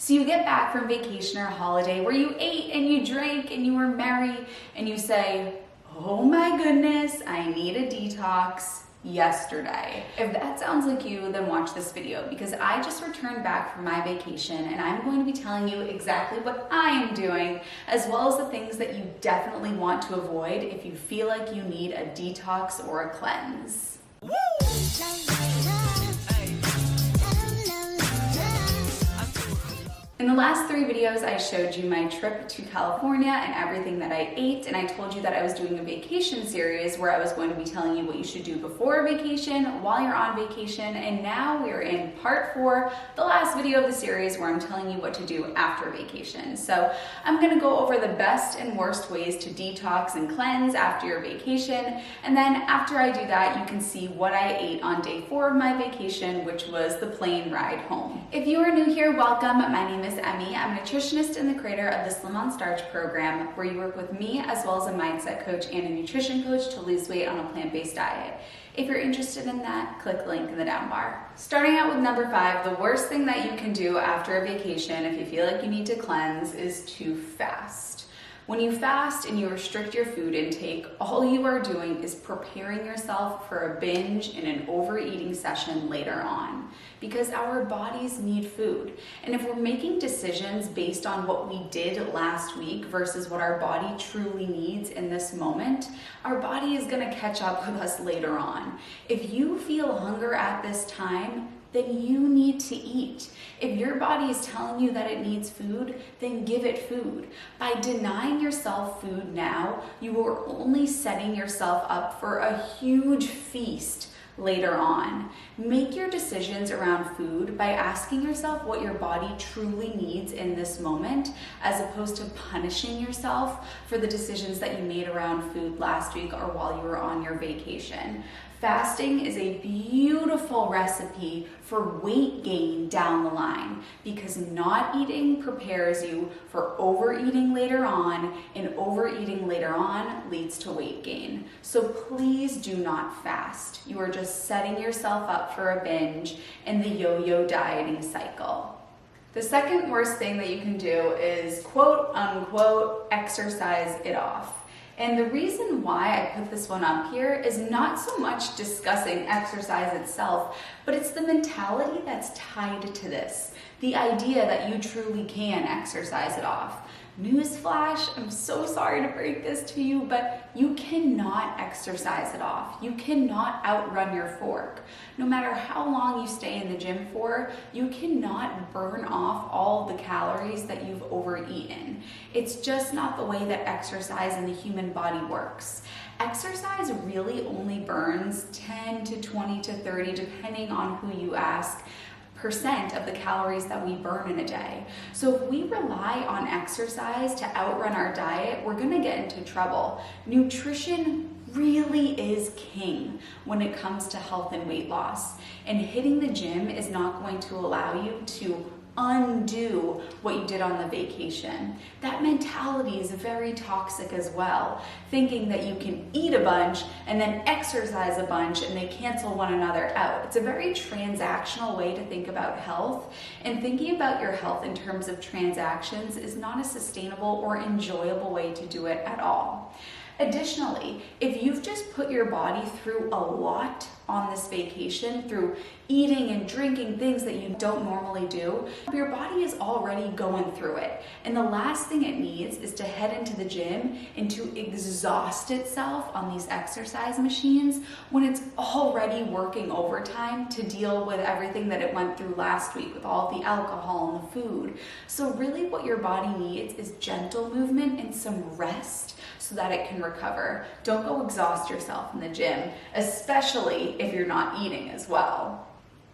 So you get back from vacation or holiday where you ate and you drank and you were merry and you say, oh my goodness, I need a detox yesterday. If that sounds like you, then watch this video because I just returned back from my vacation and I'm going to be telling you exactly what I am doing, as well as the things that you definitely want to avoid if you feel like you need a detox or a cleanse. Woo! In the last 3 videos, I showed you my trip to California and everything that I ate, and I told you that I was doing a vacation series where I was going to be telling you what you should do before vacation, while you're on vacation, and now we're in part 4, the last video of the series where I'm telling you what to do after vacation. So I'm gonna go over the best and worst ways to detox and cleanse after your vacation, and then after I do that, you can see what I ate on day 4 of my vacation, which was the plane ride home. If you are new here, welcome. My name is Emmie. I'm a nutritionist and the creator of the Slim on Starch program, where you work with me as well as a mindset coach and a nutrition coach to lose weight on a plant-based diet. If you're interested in that, click the link in the down bar. Starting out with number 5, the worst thing that you can do after a vacation if you feel like you need to cleanse is to fast. When you fast and you restrict your food intake, all you are doing is preparing yourself for a binge and an overeating session later on, because our bodies need food. And if we're making decisions based on what we did last week versus what our body truly needs in this moment, our body is gonna catch up with us later on. If you feel hunger at this time, then you need to eat. If your body is telling you that it needs food, then give it food. By denying yourself food now, you are only setting yourself up for a huge feast later on. Make your decisions around food by asking yourself what your body truly needs in this moment, as opposed to punishing yourself for the decisions that you made around food last week or while you were on your vacation. Fasting is a beautiful recipe for weight gain down the line, because not eating prepares you for overeating later on, and overeating later on leads to weight gain. So please do not fast. You are just setting yourself up for a binge in the yo-yo dieting cycle. The second worst thing that you can do is quote unquote exercise it off. And the reason why I put this one up here is not so much discussing exercise itself, but it's the mentality that's tied to this. The idea that you truly can exercise it off. Newsflash, I'm so sorry to break this to you, but you cannot exercise it off. You cannot outrun your fork. No matter how long you stay in the gym for, you cannot burn off all the calories that you've overeaten. It's just not the way that exercise in the human body works. Exercise really only burns 10 to 20 to 30, depending on who you ask, % of the calories that we burn in a day. So if we rely on exercise to outrun our diet, we're gonna get into trouble. Nutrition really is king when it comes to health and weight loss. And hitting the gym is not going to allow you to undo what you did on the vacation. That mentality is very toxic as well, thinking that you can eat a bunch and then exercise a bunch and they cancel one another out. It's a very transactional way to think about health, and thinking about your health in terms of transactions is not a sustainable or enjoyable way to do it at all. Additionally, if you've just put your body through a lot on this vacation, through eating and drinking things that you don't normally do, your body is already going through it. And the last thing it needs is to head into the gym and to exhaust itself on these exercise machines when it's already working overtime to deal with everything that it went through last week with all the alcohol and the food. So really what your body needs is gentle movement and some rest so that it can recover. Don't go exhaust yourself in the gym, especially if you're not eating as well.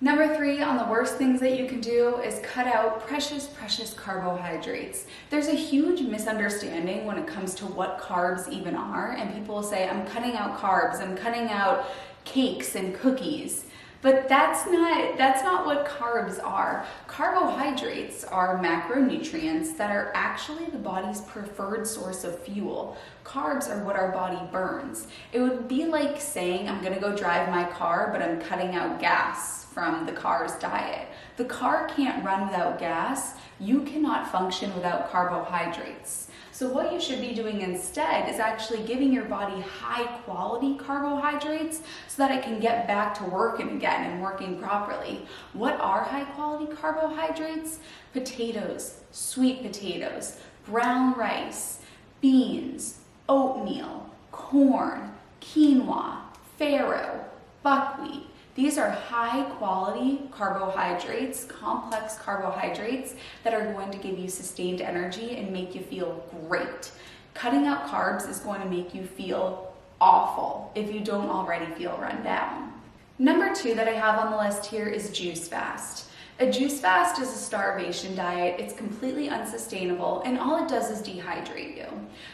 Number 3 on the worst things that you can do is cut out precious carbohydrates. There's a huge misunderstanding when it comes to what carbs even are, and people will say, I'm cutting out carbs, I'm cutting out cakes and cookies. But that's not what carbs are. Carbohydrates are macronutrients that are actually the body's preferred source of fuel. Carbs are what our body burns. It would be like saying, I'm gonna go drive my car, but I'm cutting out gas from the car's diet. The car can't run without gas. You cannot function without carbohydrates. So what you should be doing instead is actually giving your body high quality carbohydrates so that it can get back to working again and working properly. What are high quality carbohydrates? Potatoes, sweet potatoes, brown rice, beans, oatmeal, corn, quinoa, farro, buckwheat. These are high quality carbohydrates, complex carbohydrates that are going to give you sustained energy and make you feel great. Cutting out carbs is going to make you feel awful if you don't already feel run down. Number 2 that I have on the list here is juice fast. A juice fast is a starvation diet. It's completely unsustainable, and all it does is dehydrate you.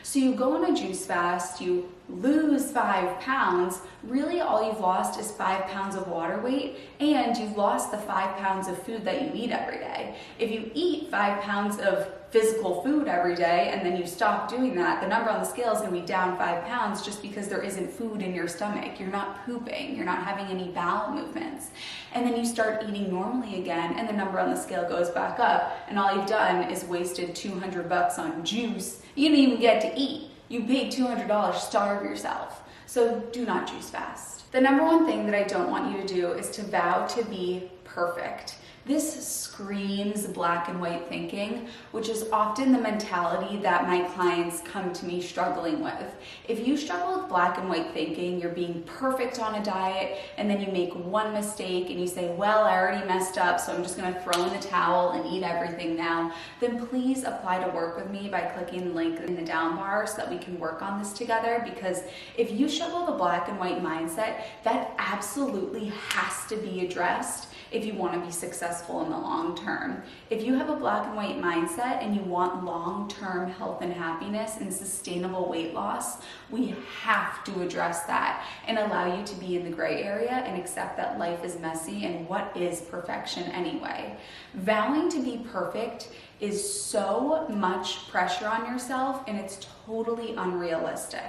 So you go on a juice fast, you lose 5 pounds. Really all you've lost is 5 pounds of water weight, and you've lost the 5 pounds of food that you eat every day. If you eat 5 pounds of physical food every day and then you stop doing that, the number on the scale is going to be down 5 pounds just because there isn't food in your stomach. You're not pooping, you're not having any bowel movements. And then you start eating normally again and the number on the scale goes back up, and all you've done is wasted $200 on juice. You didn't even get to eat. You paid $200 to starve yourself. So do not juice fast. The number 1 thing that I don't want you to do is to vow to be perfect. This screams black and white thinking, which is often the mentality that my clients come to me struggling with. If you struggle with black and white thinking, you're being perfect on a diet, and then you make one mistake and you say, well, I already messed up, so I'm just gonna throw in the towel and eat everything now, then please apply to work with me by clicking the link in the down bar so that we can work on this together. Because if you struggle with a black and white mindset, that absolutely has to be addressed if you want to be successful in the long term. If you have a black and white mindset and you want long-term health and happiness and sustainable weight loss, we have to address that and allow you to be in the gray area and accept that life is messy and what is perfection anyway. Vowing to be perfect is so much pressure on yourself, and it's totally unrealistic.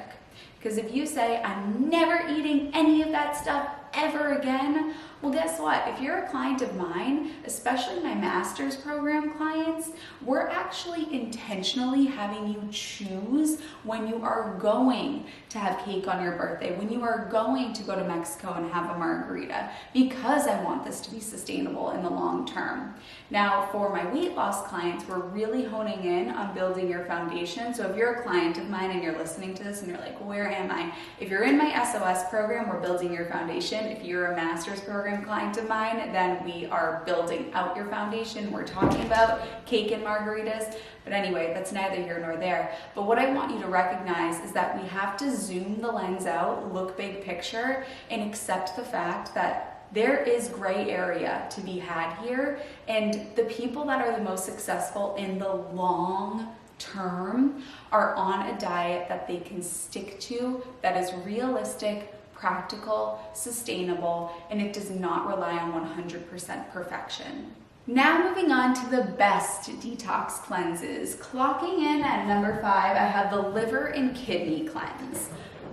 Because if you say, I'm never eating any of that stuff ever again, well, guess what? If you're a client of mine, especially my master's program clients, we're actually intentionally having you choose when you are going to have cake on your birthday, when you are going to go to Mexico and have a margarita, because I want this to be sustainable in the long term. Now, for my weight loss clients, we're really honing in on building your foundation. So if you're a client of mine and you're listening to this and you're like, well, where am I? If you're in my SOS program, we're building your foundation. If you're a master's program client of mine, then we are building out your foundation. We're talking about cake and margaritas. But anyway, that's neither here nor there. But what I want you to recognize is that we have to zoom the lens out, look big picture, and accept the fact that there is gray area to be had here. And the people that are the most successful in the long term are on a diet that they can stick to, that is realistic, practical, sustainable, and it does not rely on 100% perfection. Now moving on to the best detox cleanses. Clocking in at number 5, I have the liver and kidney cleanse.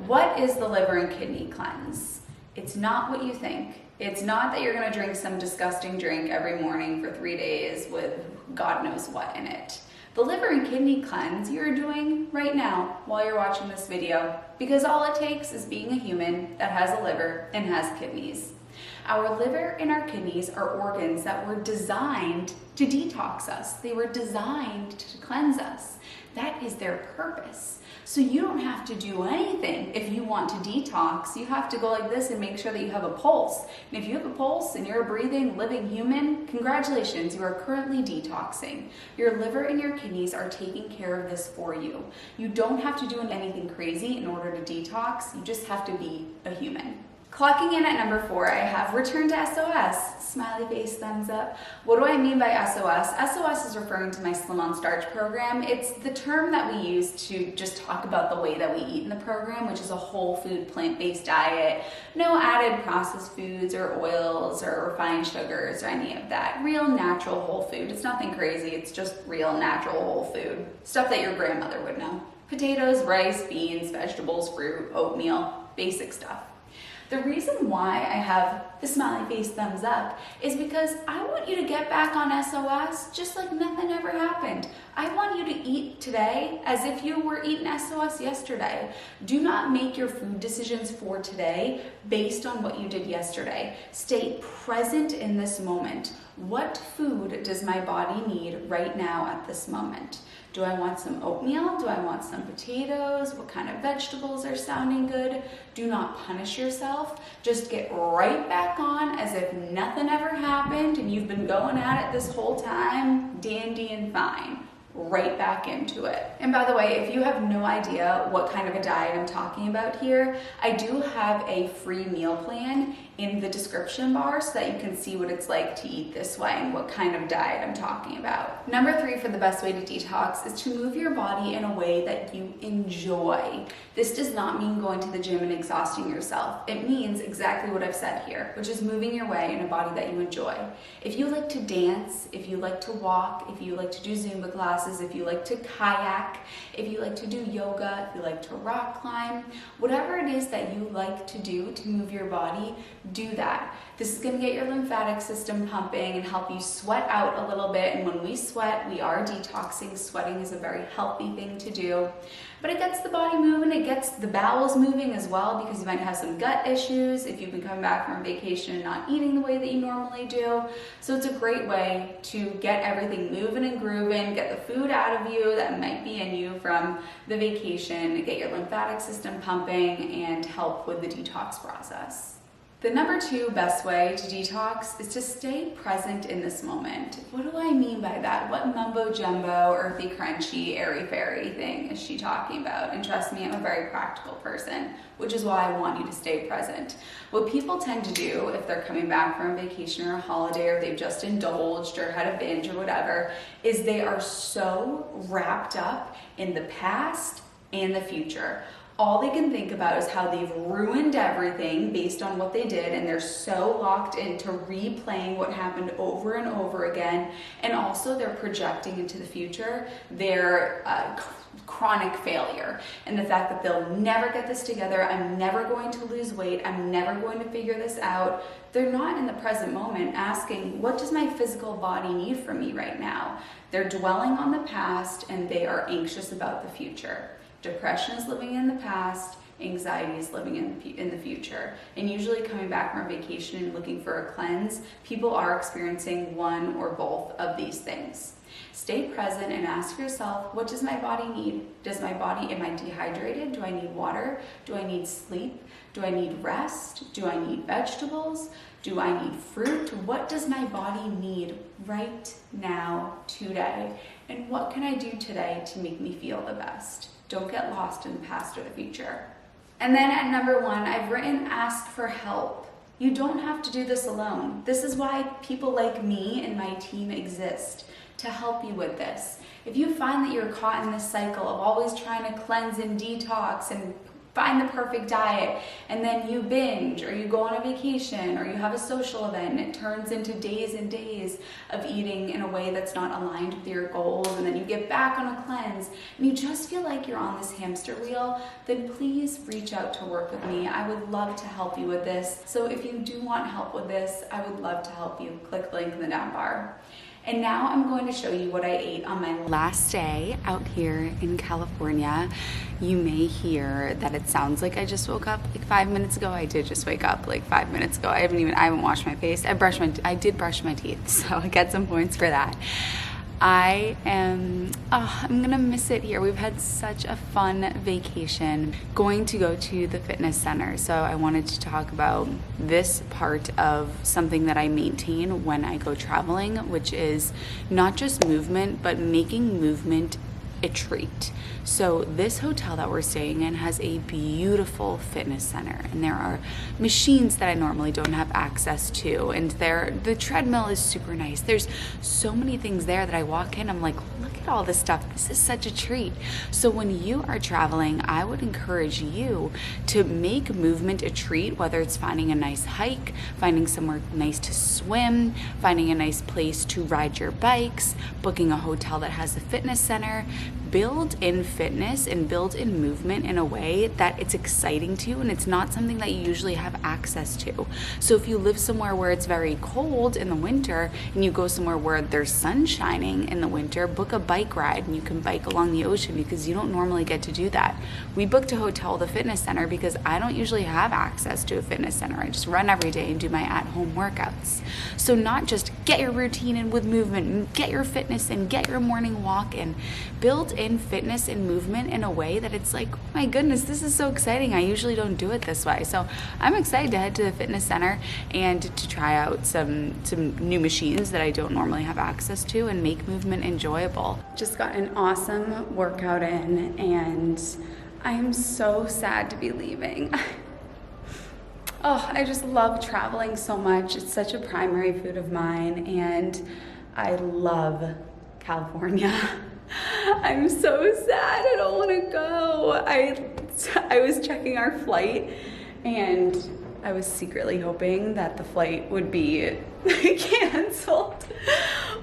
What is the liver and kidney cleanse? It's not what you think. It's not that you're gonna drink some disgusting drink every morning for 3 days with God knows what in it. The liver and kidney cleanse you're doing right now while you're watching this video, because all it takes is being a human that has a liver and has kidneys. Our liver and our kidneys are organs that were designed to detox us. They were designed to cleanse us. That is their purpose. So you don't have to do anything if you want to detox. You have to go like this and make sure that you have a pulse. And if you have a pulse and you're a breathing, living human, congratulations, you are currently detoxing. Your liver and your kidneys are taking care of this for you. You don't have to do anything crazy in order to detox. You just have to be a human. Clocking in at number 4, I have return to SOS. Smiley face, thumbs up. What do I mean by SOS? SOS is referring to my Slim on Starch program. It's the term that we use to just talk about the way that we eat in the program, which is a whole food, plant-based diet. No added processed foods or oils or refined sugars or any of that. Real, natural, whole food. It's nothing crazy. It's just real, natural, whole food. Stuff that your grandmother would know. Potatoes, rice, beans, vegetables, fruit, oatmeal, basic stuff. The reason why I have the smiley face thumbs up is because I want you to get back on SOS just like nothing ever happened. I want you to eat today as if you were eating SOS yesterday. Do not make your food decisions for today based on what you did yesterday. Stay present in this moment. What food does my body need right now at this moment? Do I want some oatmeal? Do I want some potatoes? What kind of vegetables are sounding good? Do not punish yourself. Just get right back on as if nothing ever happened and you've been going at it this whole time, dandy and fine. Right back into it. And by the way, if you have no idea what kind of a diet I'm talking about here, I do have a free meal plan in the description bar so that you can see what it's like to eat this way and what kind of diet I'm talking about. Number 3 for the best way to detox is to move your body in a way that you enjoy. This does not mean going to the gym and exhausting yourself. It means exactly what I've said here, which is moving your way in a body that you enjoy. If you like to dance, if you like to walk, if you like to do Zumba classes, if you like to kayak, if you like to do yoga, if you like to rock climb, whatever it is that you like to do to move your body, do that. This is going to get your lymphatic system pumping and help you sweat out a little bit. And when we sweat, we are detoxing. Sweating is a very healthy thing to do. But it gets the body moving, it gets the bowels moving as well, because you might have some gut issues if you've been coming back from vacation and not eating the way that you normally do. So it's a great way to get everything moving and grooving, get the food out of you that might be in you from the vacation, get your lymphatic system pumping, and help with the detox process. The number 2 best way to detox is to stay present in this moment. What do I mean by that? What mumbo jumbo, earthy crunchy, airy fairy thing is she talking about? And trust me, I'm a very practical person, which is why I want you to stay present. What people tend to do if they're coming back from vacation or a holiday, or they've just indulged or had a binge or whatever, is they are so wrapped up in the past and the future. All they can think about is how they've ruined everything based on what they did, and they're so locked into replaying what happened over and over again. And also they're projecting into the future their chronic failure and the fact that they'll never get this together. I'm never going to lose weight. I'm never going to figure this out. They're not in the present moment asking, what does my physical body need from me right now? They're dwelling on the past and they are anxious about the future. Depression is living in the past, anxiety is living in the future. And usually coming back from vacation and looking for a cleanse, people are experiencing one or both of these things. Stay present and ask yourself, what does my body need? Am I dehydrated? Do I need water? Do I need sleep? Do I need rest? Do I need vegetables? Do I need fruit? What does my body need right now, today? And what can I do today to make me feel the best? Don't get lost in the past or the future. And then at number 1, I've written ask for help. You don't have to do this alone. This is why people like me and my team exist, to help you with this. If you find that you're caught in this cycle of always trying to cleanse and detox and find the perfect diet, and then you binge or you go on a vacation or you have a social event and it turns into days and days of eating in a way that's not aligned with your goals, and then you get back on a cleanse and you just feel like you're on this hamster wheel, then please reach out to work with me. I would love to help you with this. So if you do want help with this, I would love to help you. Click the link in the down bar. And now I'm going to show you what I ate on my last day out here in California. You may hear that it sounds like I just woke up like 5 minutes ago. I did just wake up like 5 minutes ago. I haven't washed my face. I did brush my teeth, so I get some points for that. I'm gonna miss it here. We've had such a fun vacation going to go to the fitness center. So I wanted to talk about this part of something that I maintain when I go traveling, which is not just movement, but making movement a treat. So this hotel that we're staying in has a beautiful fitness center, and there are machines that I normally don't have access to, and the treadmill is super nice. There's so many things there that I walk in, I'm like, look at all this stuff. This is such a treat. So when you are traveling, I would encourage you to make movement a treat, whether it's finding a nice hike, finding somewhere nice to swim, finding a nice place to ride your bikes, booking a hotel that has a fitness center. Build in fitness and build in movement in a way that it's exciting to you and it's not something that you usually have access to. So if you live somewhere where it's very cold in the winter and you go somewhere where there's sun shining in the winter, book a bike ride and you can bike along the ocean, because you don't normally get to do that. We booked a hotel with a fitness center because I don't usually have access to a fitness center. I just run every day and do my at-home workouts. So not just get your routine in with movement and get your fitness and get your morning walk in. Build in fitness and movement in a way that it's like, oh my goodness, this is so exciting. I usually don't do it this way. So I'm excited to head to the fitness center and to try out some new machines that I don't normally have access to and make movement enjoyable. Just got an awesome workout in, and I am so sad to be leaving. Oh, I just love traveling so much. It's such a primary food of mine, and I love California. I'm so sad. I don't want to go. I was checking our flight, and I was secretly hoping that the flight would be canceled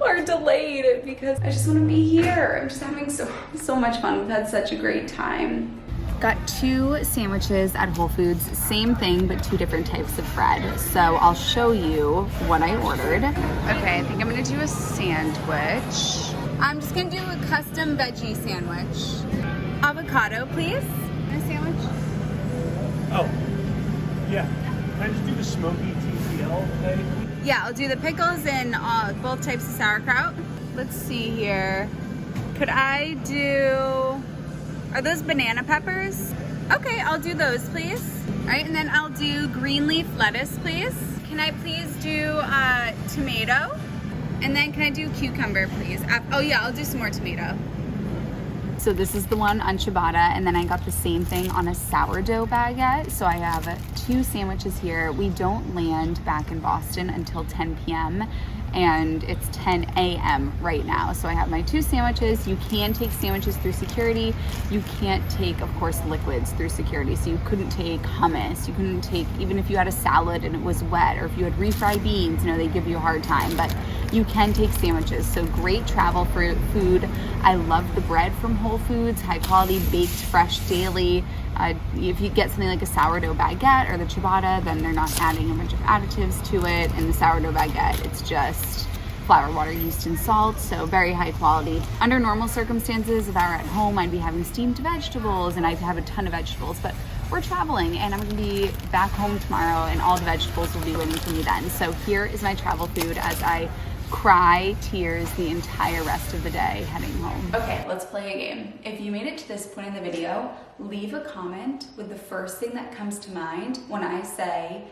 or delayed, because I just want to be here. I'm just having so much fun. We've had such a great time. Got 2 sandwiches at Whole Foods, same thing, but 2 different types of bread. So I'll show you what I ordered. Okay, I think I'm gonna do a sandwich. I'm just gonna do a custom veggie sandwich. Avocado, please. And a sandwich. Oh, yeah. Can I just do the smoky TCL today? Yeah, I'll do the pickles and both types of sauerkraut. Let's see here. Could I do, are those banana peppers? Okay, I'll do those, please. All right, and then I'll do green leaf lettuce, please. Can I please do tomato? And then can I do cucumber, please? Oh yeah, I'll do some more tomato. So this is the one on ciabatta, and then I got the same thing on a sourdough baguette. So I have 2 sandwiches here. We don't land back in Boston until 10 p.m. and it's 10 a.m. right now. So I have my 2 sandwiches. You can take sandwiches through security. You can't take, of course, liquids through security. So you couldn't take hummus. You couldn't take, even if you had a salad and it was wet, or if you had refried beans, they give you a hard time, but you can take sandwiches. So great travel for food. I love the bread from Whole Foods, high quality, baked fresh daily. If you get something like a sourdough baguette or the ciabatta, then they're not adding a bunch of additives to it. And the sourdough baguette, it's just flour, water, yeast, and salt, so very high quality. Under normal circumstances, if I were at home, I'd be having steamed vegetables, and I'd have a ton of vegetables, but we're traveling, and I'm gonna be back home tomorrow, and all the vegetables will be waiting for me then. So here is my travel food as I cry tears the entire rest of the day heading home. Okay, let's play a game. If you made it to this point in the video, leave a comment with the first thing that comes to mind when I say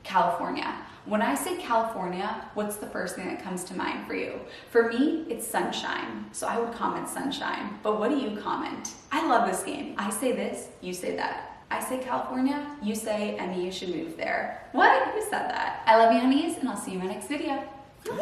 California. When I say California, what's the first thing that comes to mind for you? For me, it's sunshine. So I would comment sunshine. But what do you comment? I love this game. I say this, you say that. I say California, you say, Emmie, you should move there. What? Who said that? I love you, honeys, and I'll see you in my next video. Woo!